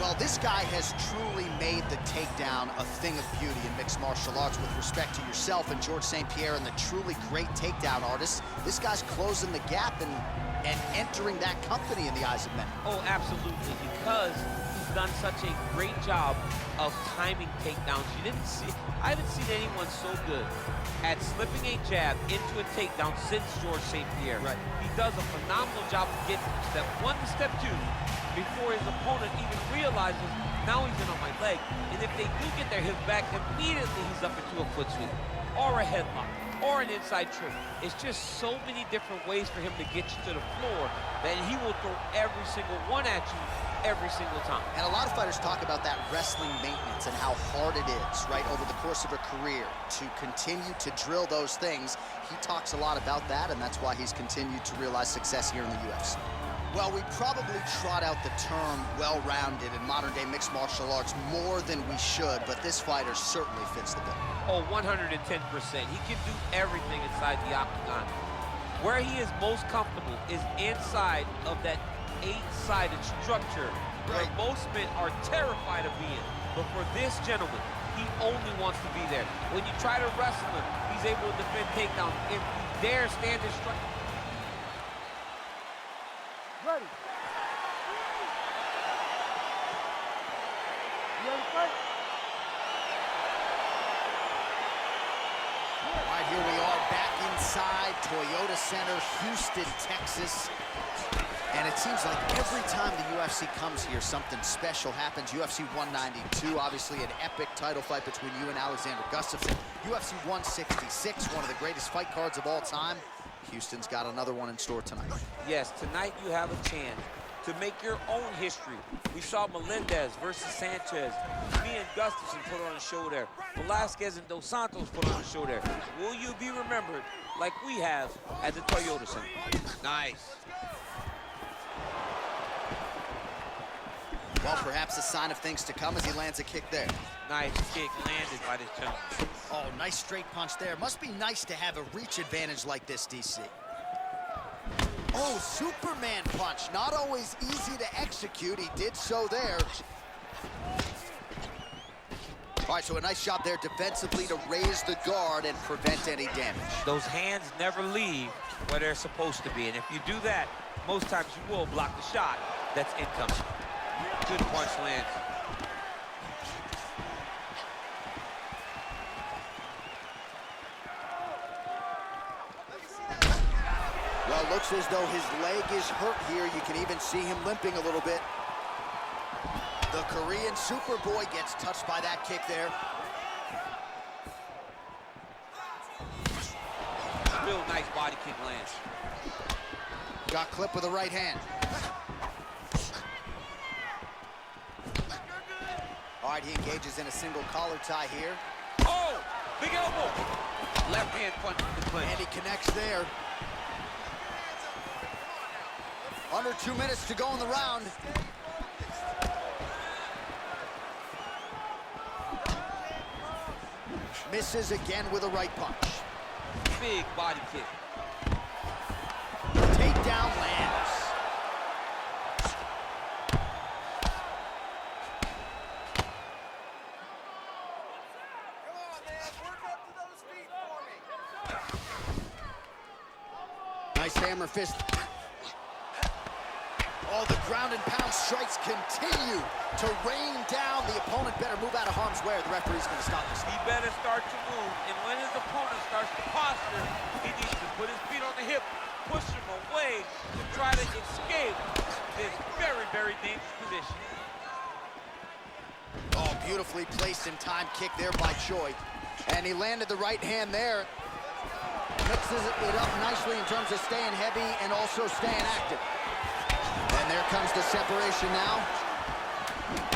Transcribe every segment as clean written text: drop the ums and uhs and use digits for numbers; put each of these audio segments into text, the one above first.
Well, this guy has truly made the takedown a thing of beauty in mixed martial arts. With respect to yourself and George St. Pierre and the truly great takedown artists, this guy's closing the gap and entering that company in the eyes of many. Oh, absolutely, because he's done such a great job of timing takedowns. I haven't seen anyone so good at slipping a jab into a takedown since George St. Pierre. Right. He does a phenomenal job of getting from step 1 to step 2 before his opponent even realizes now he's in on my leg. And if they do get their hips back, immediately he's up into a foot sweep or a headlock or an inside trick. It's just so many different ways for him to get you to the floor that he will throw every single one at you every single time. And a lot of fighters talk about that wrestling maintenance and how hard it is, right, over the course of a career to continue to drill those things. He talks a lot about that, and that's why he's continued to realize success here in the UFC. Well, we probably trot out the term well-rounded in modern-day mixed martial arts more than we should, but this fighter certainly fits the bill. Oh, 110%. He can do everything inside the octagon. Where he is most comfortable is inside of that 8-sided structure where most men are terrified of being. But for this gentleman, he only wants to be there. When you try to wrestle him, he's able to defend takedowns. If you dare stand in structure. Ready. You ready to fight? All right, here we are back inside Toyota Center, Houston, Texas. And it seems like every time the UFC comes here, something special happens. UFC 192, obviously an epic title fight between you and Alexander Gustafsson. UFC 166, one of the greatest fight cards of all time. Houston's got another one in store tonight. Yes, tonight you have a chance to make your own history. We saw Melendez versus Sanchez. Me and Gustafsson put on a show there. Velasquez and Dos Santos put on a show there. Will you be remembered like we have at the Toyota Center? Nice. Well, perhaps a sign of things to come as he lands a kick there. Nice kick landed by this gentleman. Oh, nice straight punch there. Must be nice to have a reach advantage like this, DC. Oh, Superman punch. Not always easy to execute. He did so there. All right, so a nice job there defensively to raise the guard and prevent any damage. Those hands never leave where they're supposed to be. And if you do that, most times you will block the shot that's incoming. Good punch lands. Well, looks as though his leg is hurt here. You can even see him limping a little bit. The Korean Superboy gets touched by that kick there. Real nice body kick lands. Got clipped with the right hand. All right, he engages in a single collar tie here. Oh, big elbow. Left hand punch to the clinch. And he connects there. Under 2 minutes to go in the round. Misses again with a right punch. Big body kick. Takedown lands. Nice hammer fist. Oh, the ground and pound strikes continue to rain down. The opponent better move out of harm's way or the referee's going to stop this. He better start to move, and when his opponent starts to posture, he needs to put his feet on the hip, push him away to try to escape this very, very dangerous position. Oh, beautifully placed and timed kick there by Choi. And he landed the right hand there. Mixes it up nicely in terms of staying heavy and also staying active. And there comes the separation now.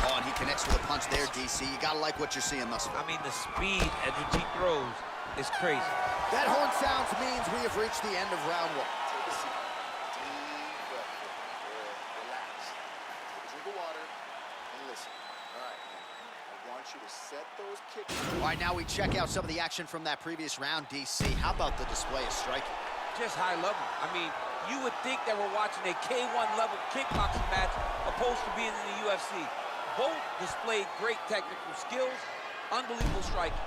Oh, and he connects with a punch there, DC. You gotta like what you're seeing thus far. I mean, the speed at which he throws is crazy. That horn sounds means we have reached the end of round 1. Take a seat. Deep breath. Relax. Take a drink of water and listen. All right, man. I want you to set those kicks. All right, now we check out some of the action from that previous round, DC. How about the display of striking? Just high level. I mean, you would think that we're watching a K1 level kickboxing match opposed to being in the UFC. both displayed great technical skills, unbelievable striking.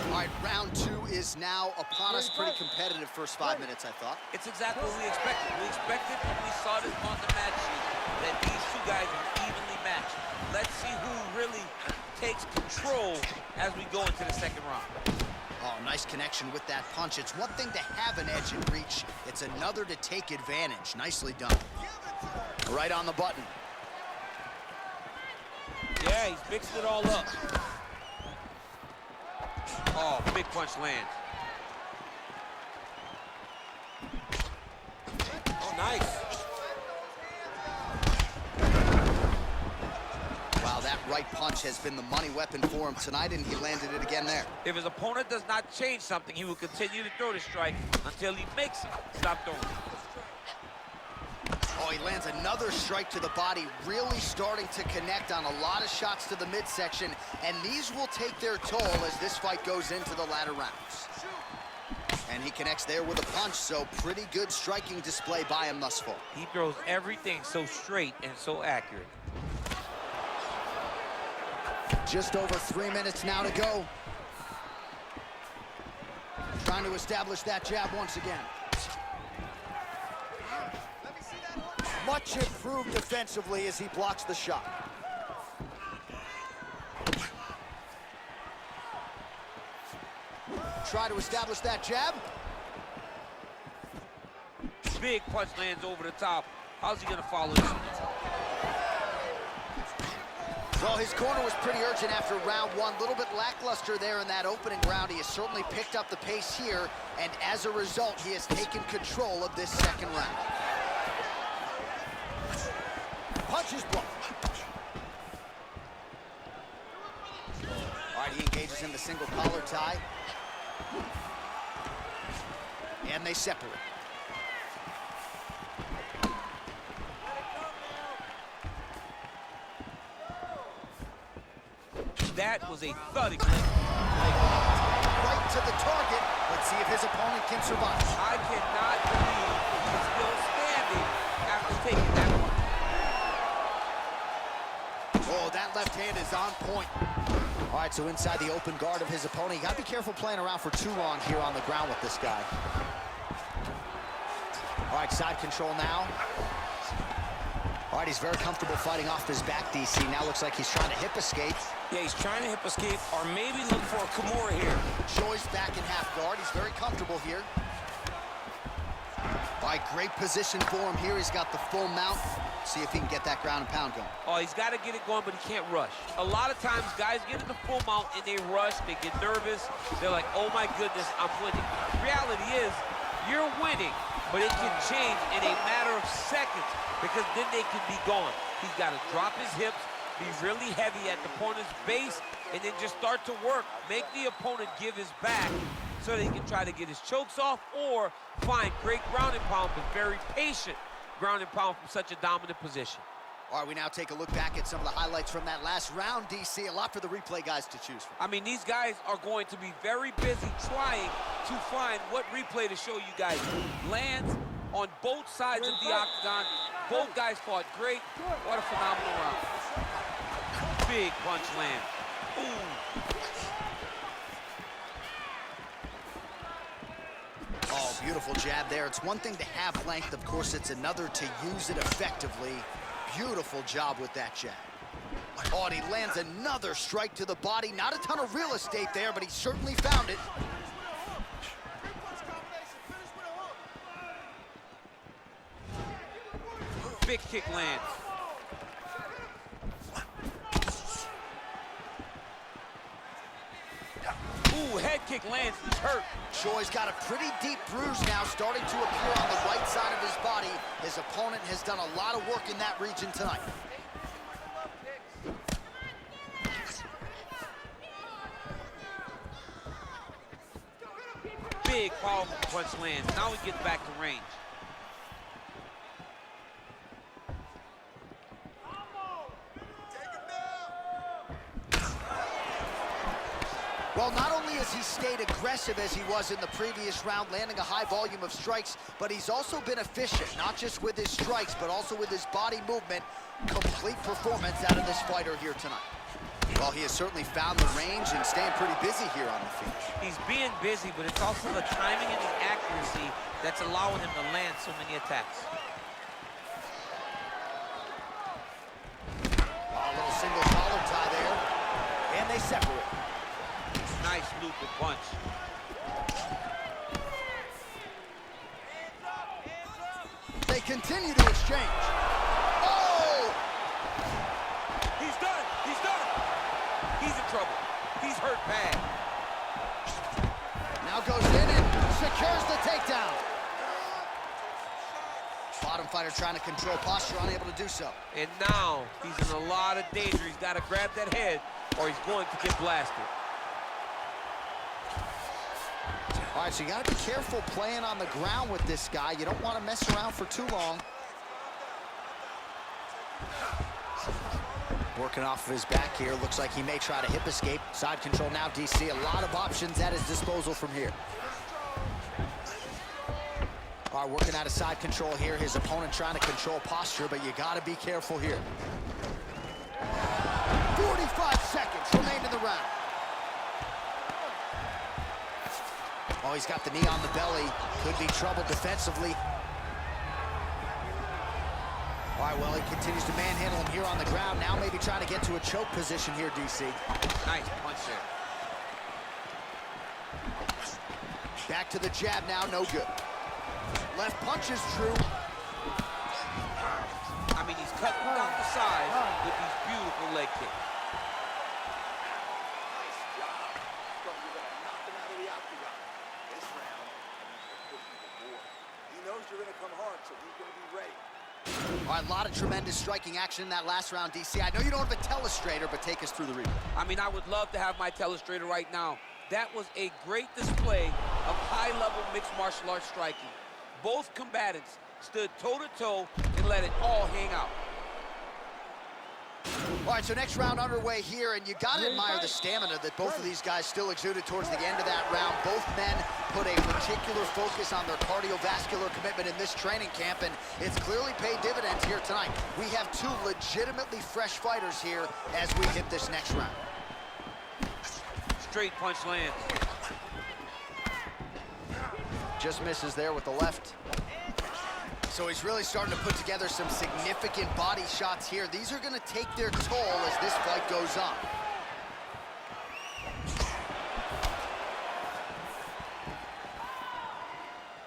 All right, round two is now upon us. Pretty competitive first 5 minutes, I thought. It's exactly what we expected. We expected when we saw this on the match sheet that these two guys are evenly matched. Let's see who really takes control as we go into the second round. Oh, nice connection with that punch. It's one thing to have an edge and reach. It's another to take advantage. Nicely done. Right on the button. Yeah, he's mixed it all up. Oh, big punch lands. Oh, nice. Wow, that right punch has been the money weapon for him tonight, and he landed it again there. If his opponent does not change something, he will continue to throw the strike until he makes it stop throwing. Oh, he lands another strike to the body, really starting to connect on a lot of shots to the midsection, and these will take their toll as this fight goes into the latter rounds. And he connects there with a punch, so pretty good striking display by him thus far. He throws everything so straight and so accurate. Just over 3 minutes now to go. Trying to establish that jab once again. Much improved defensively as he blocks the shot. Try to establish that jab. Big punch lands over the top. How's he gonna follow this? Well, his corner was pretty urgent after round one. A little bit lackluster there in that opening round. He has certainly picked up the pace here, and as a result, he has taken control of this second round. Punches blocked. All right, he engages in the single collar tie. And they separate. That was a thudding. Right to the target. Let's see if his opponent can survive. I cannot believe he's still standing after taking that one. Oh, that left hand is on point. All right, so inside the open guard of his opponent. You got to be careful playing around for too long here on the ground with this guy. All right, side control now. All right, he's very comfortable fighting off his back, DC. Now looks like he's trying to hip escape. Yeah, he's trying to hip escape or maybe look for a Kimura here. Choi's back in half guard. He's very comfortable here. All right, great position for him here. He's got the full mount. See if he can get that ground and pound going. Oh, he's got to get it going, but he can't rush. A lot of times, guys get in the full mount and they rush, they get nervous. They're like, oh my goodness, I'm winning. The reality is, you're winning, but it can change in a matter of seconds because then they can be gone. He's got to drop his hips, be really heavy at the opponent's base, and then just start to work. Make the opponent give his back so that he can try to get his chokes off or find great ground and pound, but very patient ground and pound from such a dominant position. All right, we now take a look back at some of the highlights from that last round, DC. A lot for the replay guys to choose from. I mean, these guys are going to be very busy trying to find what replay to show you guys. Lands on both sides of the octagon. Both guys fought great. What a phenomenal round. Big punch land. Ooh. Oh, beautiful jab there. It's one thing to have length. Of course, it's another to use it effectively. Beautiful job with that jab. Oh, and he lands another strike to the body. Not a ton of real estate there, but he certainly found it. Big kick lands. Ooh, head kick lands. He's hurt. Choi's got a pretty deep bruise now starting to appear on the right side of his body. His opponent has done a lot of work in that region tonight. Big, powerful punch lands. Now he gets back to range. Well, not only is he stayed aggressive as he was in the previous round, landing a high volume of strikes, but he's also been efficient, not just with his strikes, but also with his body movement. Complete performance out of this fighter here tonight. Well, he has certainly found the range and staying pretty busy here on the feet. He's being busy, but it's also the timing and the accuracy that's allowing him to land so many attacks. A little single collar tie there, and they separate. Nice looping punch. They continue to exchange. Oh! He's done. He's done. He's in trouble. He's hurt bad. Now goes in and secures the takedown. Bottom fighter trying to control posture, unable to do so. And now he's in a lot of danger. He's got to grab that head or he's going to get blasted. All right, so you got to be careful playing on the ground with this guy. You don't want to mess around for too long. Working off of his back here. Looks like he may try to hip escape. Side control now, DC. A lot of options at his disposal from here. All right, working out of side control here. His opponent trying to control posture, but you got to be careful here. 45 seconds remain in the round. Oh, he's got the knee on the belly. Could be trouble defensively. All right, well, he continues to manhandle him here on the ground. Now maybe trying to get to a choke position here, DC. Nice punch there. Back to the jab now, no good. Left punch is true. I mean, he's cutting down the side with these beautiful leg kicks. You're going to come hard, so he's going to be ready. All right, a lot of tremendous striking action in that last round, DC. I know you don't have a telestrator, but take us through the replay. I mean, I would love to have my telestrator right now. That was a great display of high-level mixed martial arts striking. Both combatants stood toe-to-toe and let it all hang out. All right, so next round underway here, and you got to admire the stamina that both of these guys still exuded towards the end of that round. Both men put a particular focus on their cardiovascular commitment in this training camp, and it's clearly paid dividends here tonight. We have two legitimately fresh fighters here as we hit this next round. Straight punch lands. Just misses there with the left. So he's really starting to put together some significant body shots here. These are going to take their toll as this fight goes on.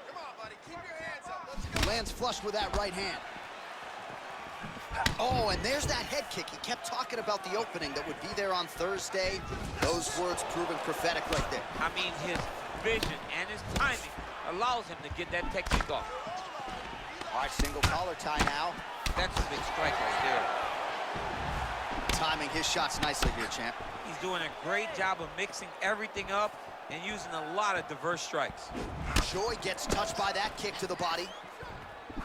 Come on, buddy. Keep your hands up. Let's go. Lands flush with that right hand. Oh, and there's that head kick. He kept talking about the opening that would be there on Thursday. Those words proving prophetic right there. I mean, his vision and his timing allows him to get that technique off. All right, single collar tie now. That's a big strike right there. Timing his shots nicely here, champ. He's doing a great job of mixing everything up and using a lot of diverse strikes. Choi gets touched by that kick to the body.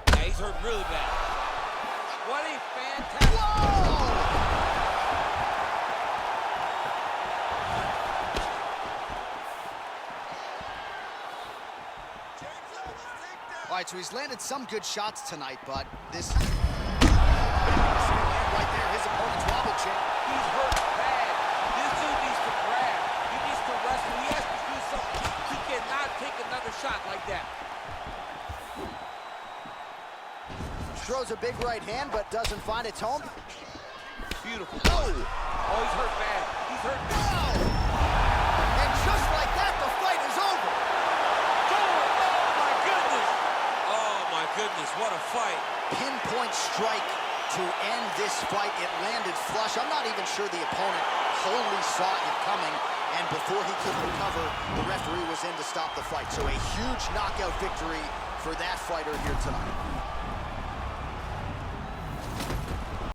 Yeah, he's hurt really bad. What a fantastic... Whoa! All right, so he's landed some good shots tonight, but this... right there, his opponent's wobble check. He's hurt bad. This dude needs to grab. He needs to wrestle. He has to do something. He cannot take another shot like that. Throws a big right hand, but doesn't find its home. Beautiful. Oh! Oh, he's hurt bad. He's hurt bad. Oh! And just like that, the fight is over. Goodness, what a fight. Pinpoint strike to end this fight. It landed flush. I'm not even sure the opponent wholly saw it coming, and before he could recover, the referee was in to stop the fight. So a huge knockout victory for that fighter here tonight.